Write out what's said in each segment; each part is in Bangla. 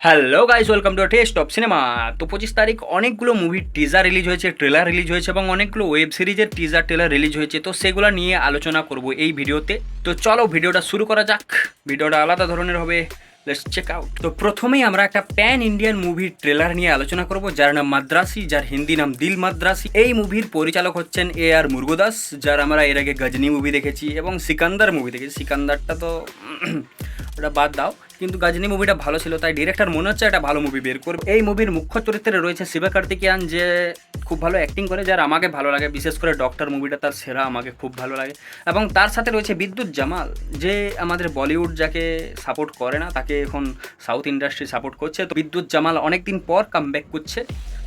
Hello guys, welcome to test of cinema. তো 25 তারিখ অনেকগুলো মুভির টিজার রিলিজ হয়েছে, ট্রেলার রিলিজ হয়েছে এবং অনেকগুলো ওয়েব সিরিজের টিজার ট্রেলার রিলিজ হয়েছে। তো সেগুলো নিয়ে আলোচনা করব এই ভিডিওতে। তো চলো ভিডিওটা শুরু করা যাক। ভিডিওটা আলাদা ধরনের হবে, লেটস চেক আউট। তো প্রথমেই আমরা একটা প্যান ইন্ডিয়ান মুভির ট্রেলার নিয়ে আলোচনা করব, যার নাম মাদ্রাসি, যার হিন্দি নাম দিল মাদ্রাসি। এই মুভির পরিচালক হচ্ছেন AR মুরুগদাস, যার আমরা এর আগে গজনি মুভি দেখেছি এবং সিকান্দার মুভি দেখেছি। সিকান্দারটা তো ওটা বাদ দাও, কিন্তু গজনি মুভিটা ভালো ছিল, তাই ডিরেক্টর মনে হচ্ছে একটা ভালো মুভি বের করবে। এই মুভির মুখ্য চরিত্রে রয়েছে শিবকার্তিকেয়ান, যে খুব ভালো অ্যাক্টিং করে, যার আমাকে ভালো লাগে। বিশেষ করে ডক্টর মুভিটা তার সেরা, আমাকে খুব ভালো লাগে। এবং তার সাথে রয়েছে বিদ্যুৎ জামাল, যে আমাদের বলিউড যাকে সাপোর্ট করে না, তাকে এখন সাউথ ইন্ডাস্ট্রি সাপোর্ট করছে। তো বিদ্যুৎ জামাল অনেকদিন পর কামব্যাক করছে,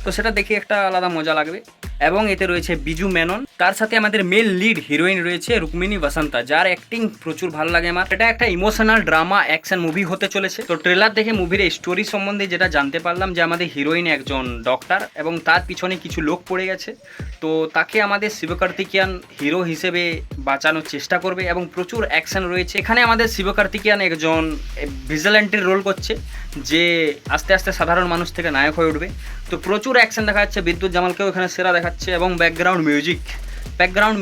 তো সেটা দেখে একটা আলাদা মজা লাগবে। এবং এতে রয়েছে বিজু মেনন, তার সাথে আমাদের মেল লিড হিরোইন রয়েছে রুক্মিণী বসন্তা, যার অ্যাক্টিং প্রচুর ভালো লাগে আমার। এটা একটা ইমোশনাল ড্রামা অ্যাকশন মুভি হতে চলেছে। তো ট্রেলার দেখে মুভির স্টোরি সম্বন্ধে যেটা জানতে পারলাম, যে আমাদের হিরোইন একজন ডক্টর এবং তার পিছনে কিছু লোক পড়ে গেছে। তো তাকে আমাদের শিবকার্তিকেয়ান হিরো হিসেবে বাঁচানোর চেষ্টা করবে এবং প্রচুর অ্যাকশন রয়েছে এখানে। আমাদের শিবকার্তিকেয়ান একজন ভিজিল্যান্টের রোল করছে, যে আস্তে আস্তে সাধারণ মানুষ থেকে নায়ক হয়ে উঠবে। তো প্রচুর অ্যাকশন দেখা যাচ্ছে, বিদ্যুৎ জামালকেও এখানে সেরা দেখাচ্ছে। এবং ব্যাকগ্রাউন্ড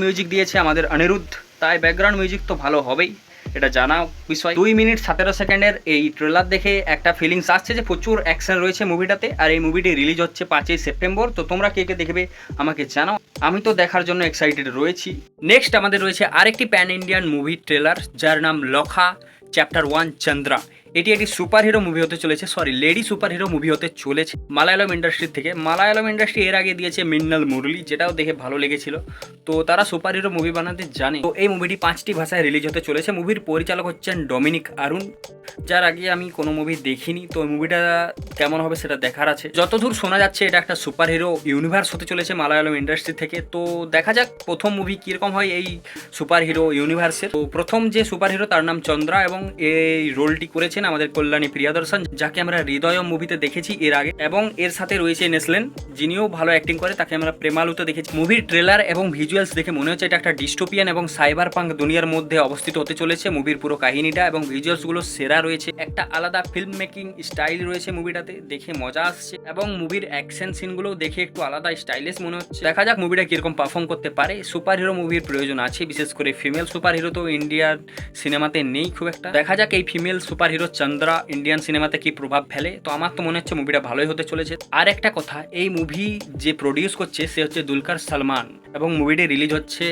মিউজিক দিয়েছে আমাদের অনিরুদ্ধ, তাই ব্যাকগ্রাউন্ড মিউজিক তো ভালো হবেই, এটা জানা বিষয়। 2 মিনিট 17 সেকেন্ডের এই ট্রেলার দেখে একটা ফিলিংস আসছে যে প্রচুর অ্যাকশন রয়েছে মুভিটাতে। আর এই মুভিটি রিলিজ হচ্ছে 5ই সেপ্টেম্বর। তো তোমরা কে কে দেখবে আমাকে জানাও, আমি তো দেখার জন্য এক্সাইটেড রয়েছি। নেক্সট আমাদের রয়েছে আরেকটি প্যান ইন্ডিয়ান মুভি ট্রেলার, যার নাম লখা চ্যাপ্টার 1 চন্দ্রা। এটি একটি সুপার হিরো মুভি হতে চলেছে, লেডি সুপার হিরো মুভি হতে চলেছে মালায়ালম ইন্ডাস্ট্রি থেকে। মালায়ালম ইন্ডাস্ট্রি এর আগে দিয়েছে মিন্নাল মুরলি, যেটাও দেখে ভালো লেগেছিল। তো তারা সুপার হিরো মুভি বানাতে জানে। তো এই মুভিটি 5টি ভাষায় রিলিজ হতে চলেছে। মুভির পরিচালক হচ্ছেন ডমিনিক আরুন, যার আগে আমি কোনো মুভি দেখিনি। তো মুভিটা কেমন হবে সেটা দেখার আছে। যতদূর শোনা যাচ্ছে এটা একটা সুপার হিরো ইউনিভার্স হতে চলেছে মালায়ালম ইন্ডাস্ট্রি থেকে। তো দেখা যাক প্রথম মুভি কীরকম হয় এই সুপার হিরো ইউনিভার্সের। তো প্রথম যে সুপার হিরো তার নাম চন্দ্রা, এবং এই রোলটি করেছেন আমাদের কল্যাণী প্রিয়াদর্শন, যাকে আমরা হৃদয়ম মুভিতে দেখেছি এর আগে। এবং এর সাথে রয়েছে নেসলেন, যিনিও ভালো অ্যাক্টিং করে, তাকে আমরা প্রেমালুতে দেখেছি। মুভির ট্রেলার এবং ভিজুয়ালস দেখে মনে হচ্ছে এটা একটা ডিস্টোপিয়ান এবং সাইবার পাঙ্ক দুনিয়ার মধ্যে অবস্থিত হতে চলেছে মুভির পুরো কাহিনীটা। এবং ভিজুয়ালসগুলো সেরা রয়েছে, একটা আলাদা ফিল্ম মেকিং স্টাইল রয়েছে মুভিটাতে, দেখে মজা আসছে। এবং মুভির অ্যাকশন সিনগুলো দেখে একটু আলাদা স্টাইলিশ মনে হচ্ছে। দেখা যাক মুভিটা কিরকম পারফর্ম করতে পারে। সুপার হিরো মুভির প্রয়োজন আছে, বিশেষ করে ফিমেল সুপার হিরো তো ইন্ডিয়ার সিনেমাতে নেই খুব একটা। দেখা যাক এই female super hero Chandra Indian সিনেমাতে কি প্রভাব ফেলে। তো আমার তো মনে হচ্ছে মুভিটা ভালোই হতে চলেছে। আর একটা কথা, এই মুভি যে প্রডিউস করছে সে হচ্ছে দুলকার সালমান, এবং মুভিটি রিলিজ হচ্ছে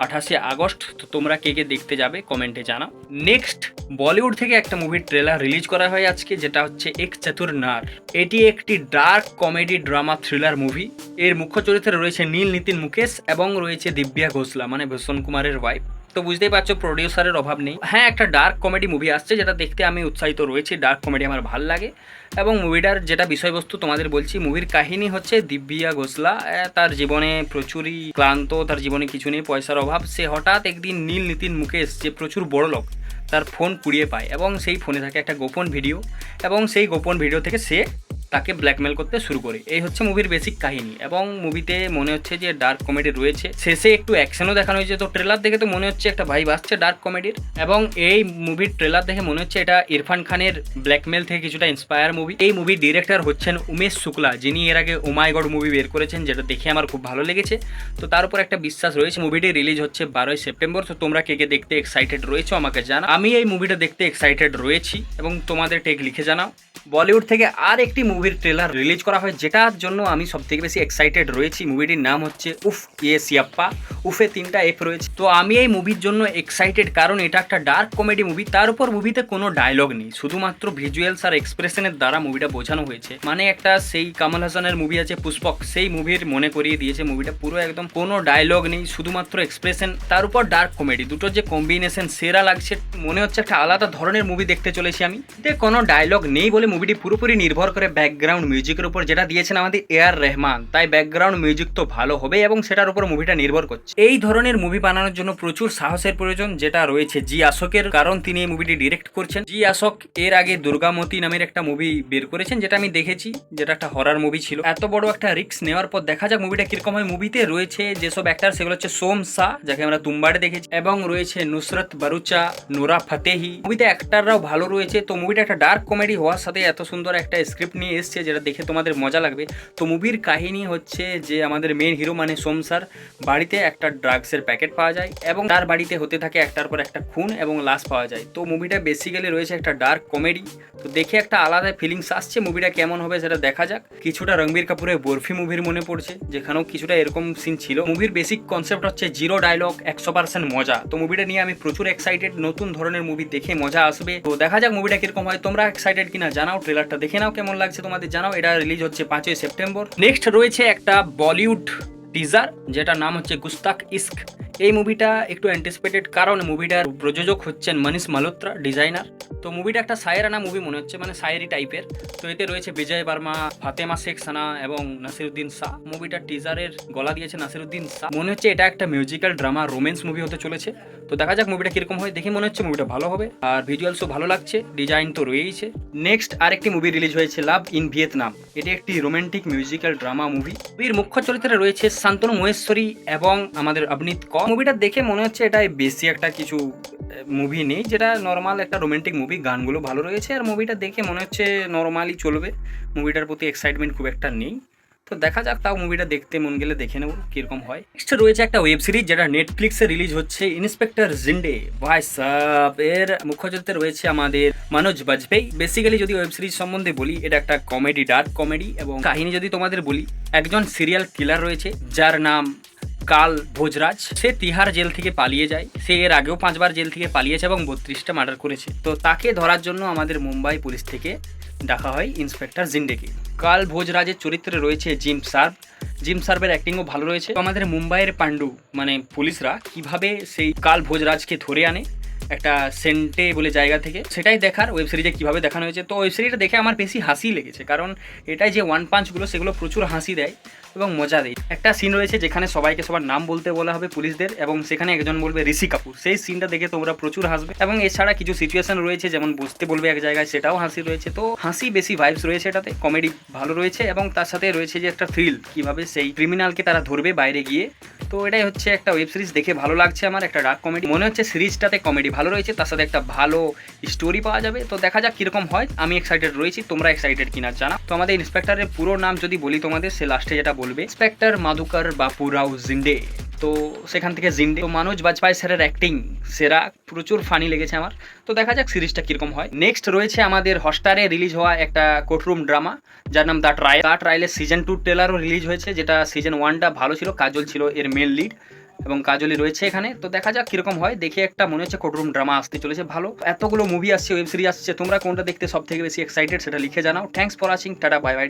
28শে আগস্ট। তো তোমরা কে কে দেখতে যাবে কমেন্টে জানাও। নেক্সট বলিউড থেকে একটা মুভির ট্রেলার রিলিজ করা হয় আজকে, যেটা হচ্ছে এক চতুর নার। এটি একটি dark comedy drama thriller movie. এর মুখ্য চরিত্রে রয়েছে নীল নিতিন মুকেশ এবং রয়েছে দিব্যা ঘোষলা, মানে ভূষণ কুমারের ওয়াইফ। তো বুঝতেই পারছো প্রডিউসারের অভাব নেই। হ্যাঁ, একটা ডার্ক কমেডি মুভি আসছে, যেটা দেখতে আমি উৎসাহিত রয়েছি। ডার্ক কমেডি আমার ভালো লাগে। এবং মুভিটার যেটা বিষয়বস্তু তোমাদের বলছি, মুভির কাহিনী হচ্ছে দিব্যা ঘোষলা তার জীবনে প্রচুরই ক্লান্ত, তার জীবনে কিছু নেই, পয়সার অভাব। সে হঠাৎ একদিন নীল নিতিন মুকেশ, যে প্রচুর বড় লোক, তার ফোন কুড়িয়ে পায় এবং সেই ফোনে থাকে একটা গোপন ভিডিও, এবং সেই গোপন ভিডিও থেকে সে তাকে ব্ল্যাকমেল করতে শুরু করে। এই হচ্ছে মুভির বেসিক কাহিনী। এবং মুভিতে মনে হচ্ছে যে ডার্ক কমেডি রয়েছে, শেষে একটু অ্যাকশনও দেখানো হয়েছে। তো ট্রেলার দেখে তো মনে হচ্ছে একটা ভাইব আসছে ডার্ক কমেডির। এবং এই মুভির ট্রেলার দেখে মনে হচ্ছে এটা ইরফান খানের ব্ল্যাকমেল থেকে কিছুটা ইন্সপায়ার মুভি। এই মুভির ডিরেক্টর হচ্ছেন উমেশ শুক্লা, যিনি এর আগে ও মাই গড মুভি বের করেছেন, যেটা দেখে আমার খুব ভালো লেগেছে। তো তার উপর একটা বিশ্বাস রয়েছে। মুভিটি রিলিজ হচ্ছে 12ই সেপ্টেম্বর। তো তোমরা কে কে দেখতে এক্সাইটেড রয়েছো আমাকে জানাও। আমি এই মুভিটা দেখতে এক্সাইটেড রয়েছি, এবং তোমাদের টেক লিখে জানাও। বলিউড থেকে আর একটি মুভির ট্রেলার রিলিজ করা হয়, যেটার জন্য আমি সবথেকে বেশি এক্সাইটেড রয়েছি। মুভিটির নাম হচ্ছে উফ ইয়ে সিয়াপ্পা। উফে 3টা এফ রয়েছে। তো আমি এই মুভির জন্য এক্সাইটেড, কারণ এটা একটা ডার্ক কমেডি মুভি। তার উপর মুভিতে কোনো ডায়লগ নেই, শুধুমাত্র ভিজুয়ালস আর এক্সপ্রেশনের দ্বারা মুভিটা বোঝানো হয়েছে। মানে একটা সেই কামাল হাসানের মুভি আছে পুষ্পক, সেই মুভির মনে করিয়ে দিয়েছে মুভিটা। পুরো একদম কোনো ডায়লগ নেই, শুধুমাত্র এক্সপ্রেশন, তার উপর ডার্ক কমেডি, দুটোর যে কম্বিনেশন সেরা লাগছে। মনে হচ্ছে একটা আলাদা ধরনের মুভি দেখতে চলেছি আমি। এতে কোনো ডায়লগ নেই বলে মুভিটি পুরোপুরি নির্ভর করে ব্যাকগ্রাউন্ড মিউজিকের উপর, যেটা দিয়েছেন আমাদের এআর রহমান, তাই ব্যাকগ্রাউন্ড মিউজিক তো ভালো হবে এবং সেটার উপর মুভিটা নির্ভর করছে। এই ধরনের মুভি বানানোর জন্য প্রচুর সাহসের প্রয়োজন, যেটা রয়েছে জি আসকের, কারণ তিনি এই মুভিটি ডিরেক্ট করছেন। জি আসক এর আগে দুর্গামতি নামের একটা মুভি বের করেছেন, যেটা আমি দেখেছি, যেটা একটা হরার মুভি ছিল। এত বড় একটা রিস্ক নেওয়ার পর দেখা যাক মুভিটা কিরকম হয়। মুভিতে রয়েছে যেসব অ্যাক্টার, সেগুলো হচ্ছে সোম শাহ, যাকে আমরা তুম্বাড়ে দেখেছি, এবং রয়েছে নুসরত বারুচা, নোরা ফাতেহি। মুভিতে অ্যাক্টাররাও ভালো রয়েছে। তো মুভিটা একটা ডার্ক কমেডি হওয়ার সাথে এত সুন্দর একটা স্ক্রিপ্ট নিয়ে এসছে, যেটা দেখে তোমাদের মজা লাগবে। তো মুভির কাহিনী হচ্ছে যে আমাদের মেন হিরো মানে সোম স্যার বাড়িতে একটা ড্রাগসের প্যাকেট পাওয়া যায় এবং তার বাড়িতে হতে থাকে একটার পর একটা খুন এবং লাশ পাওয়া যায়। তো মুভিটা বেসিক্যালি রয়েছে একটা ডার্ক কমেডি। তো দেখে একটা আলাদা ফিলিংস আসছে। মুভিটা কেমন হবে সেটা দেখা যাক। কিছুটা রণবীর কাপুরের বরফি মুভির মনে পড়ছে, যেখানেও কিছুটা এরকম সিন ছিল। মুভির বেসিক কনসেপ্ট হচ্ছে জিরো ডায়লগ, 100% মজা। তো মুভিটা নিয়ে আমি প্রচুর এক্সাইটেড। নতুন ধরনের মুভি দেখে মজা আসবে। তো দেখা যাক মুভিটা কিরকম হয়। তোমরা এক্সাইটেড কিনা জানাও, ট্রেলারটা দেখে নাও কেমন লাগছে তোমাদের জানাও। এটা রিলিজ হচ্ছে 5ই সেপ্টেম্বর। নেক্সট রয়েছে একটা বলিউড টিজার, যেটার নাম হচ্ছে গুস্তাখ ইস্ক। এই মুভিটা একটু অ্যান্টিসিপেটেড, কারণ মুভিটার প্রযোজক হচ্ছেন মনীষ মালহোত্রা, ডিজাইনার। তো মুভিটা একটা সায়েরানা মুভি মনে হচ্ছে, মানে সায়েরি টাইপের। তো এতে রয়েছে বিজয় বর্মা, ফাতেমা শেখ সানা এবং নাসিরুদ্দিন শাহ। মুভিটার টিজারের গলা দিয়েছে নাসিরুদ্দিন শাহ। মনে হচ্ছে এটা একটা মিউজিক্যাল ড্রামা রোম্যান্স মুভি হতে চলেছে। তো দেখা যাক মুভিটা কিরকম হয়। দেখে মনে হচ্ছে মুভিটা ভালো হবে, আর ভিজুয়ালসও ভালো লাগছে, ডিজাইন তো রয়েইছে। নেক্সট আরেকটি মুভি রিলিজ হয়েছে, লাভ ইন ভিয়েতনাম। এটি একটি রোমান্টিক মিউজিক্যাল ড্রামা মুভি। মুভির মুখ্য চরিত্রে রয়েছে শান্তনু মহেশ্বরী এবং আমাদের অভিনীত কর। মুভিটা দেখে মনে হচ্ছে এটা বেশি একটা কিছু মুভি নেই, যেটা নর্মাল একটা রোমান্টিক মুভি। গানগুলো ভালো রয়েছে আর মুভিটা দেখে মনে হচ্ছে নর্মালি চলবে। মুভিটার প্রতি এক্সাইটমেন্ট খুব একটা নেই। তো দেখা যাক, তাও মুভিটা দেখতে মন গেলে দেখে নেব কিরকম হয়। নেক্সট রয়েছে একটা ওয়েব সিরিজ, যেটা নেটফ্লিক্সে রিলিজ হচ্ছে, ইন্সপেক্টর জিন্ডে। ভাই সাব, এর মুখ্য চরিত্রে রয়েছে আমাদের মনোজ বাজপেয়ী। বেসিক্যালি যদি ওয়েব সিরিজ সম্বন্ধে বলি, এটা একটা কমেডি, ডার্ক কমেডি। এবং কাহিনী যদি তোমাদের বলি, একজন সিরিয়াল কিলার রয়েছে যার নাম কাল ভোজরাজ। সে তিহার জেল থেকে পালিয়ে যায়। সে এর আগেও 5বার জেল থেকে পালিয়েছে এবং 32টা মার্ডার করেছে। তো তাকে ধরার জন্য আমাদের মুম্বাই পুলিশ থেকে ডাকা হয় ইন্সপেক্টর জিন্ডেকে। কাল ভোজরাজের চরিত্রে রয়েছে জিম সার্ভ। জিম সার্ভের অ্যাক্টিংও ভালো রয়েছে। তো আমাদের মুম্বাইয়ের পাণ্ডু মানে পুলিশরা কিভাবে সেই কাল ভোজরাজকে ধরে আনে একটা সেন্টে বলে জায়গা থেকে, সেটাই দেখার ওয়েব সিরিজে কীভাবে দেখানো হয়েছে। তো ওয়েব সিরিজটা দেখে আমার বেশি হাসি লেগেছে, কারণ এটাই যে ওয়ান পাঞ্চগুলো, সেগুলো প্রচুর হাসি দেয় এবং মজা দেয়। একটা সিন রয়েছে যেখানে সবাইকে সবার নাম বলতে বলা হবে পুলিশদের, এবং সেখানে একজন বলবে ঋষি কাপুর। সেই সিনটা দেখে তোমরা প্রচুর হাসবে। এবং এছাড়া কিছু সিচুয়েশন রয়েছে, যেমন বসতে বলবে এক জায়গায়, সেটাও হাসি রয়েছে। তো হাসি বেশি ভাইবস রয়েছে এটাতে, কমেডি ভালো রয়েছে, এবং তার সাথে রয়েছে যে একটা থ্রিল, কীভাবে সেই ক্রিমিনালকে তারা ধরবে বাইরে গিয়ে। তো এটাই হচ্ছে একটা ওয়েব সিরিজ, দেখে ভালো লাগছে আমার। একটা ডার্ক কমেডি মনে হচ্ছে, সিরিজটাতে কমেডি ভালো রয়েছে, তার সাথে একটা ভালো স্টোরি পাওয়া যাবে। তো দেখা যাক কিরকম হয়। আমি এক্সাইটেড রয়েছি, তোমরা এক্সাইটেড কিনা জানাও। তো আমাদের ইন্সপেক্টরের পুরো নাম যদি বলি তোমাদের, সে লাস্টে যেটা বলবে ইন্সপেক্টর মাধুকর বাপুরাও জিন্ডে। তো সেখান থেকে জিন্ডে। তো মনোজ বাজপেয়ী স্যারের অ্যাক্টিং সেরা, প্রচুর ফানি লেগেছে আমার। তো দেখা যাক সিরিজটা কিরকম হয়। নেক্সট রয়েছে আমাদের হটস্টারে রিলিজ হওয়া একটা কোর্টরুম ড্রামা, যার নাম দ্য ট্রায়াল। দ্য ট্রায়ালের সিজন 2 ট্রেলারও রিলিজ হয়েছে, যেটা সিজন 1টা ভালো ছিল। কাজল ছিল এর মেন লিড এবং কাজলই রয়েছে এখানে। তো দেখা যাক কিরকম হয়। দেখে একটা মনে হচ্ছে কোর্টরুম ড্রামা আসতে চলেছে ভালো। এতগুলো মুভি আসছে, ওয়েব সিরিজ আসছে, তোমরা কোনটা দেখতে সব থেকে বেশি এক্সাইটেড সেটা লিখে জানাও। Thanks for watching, tata, bye bye.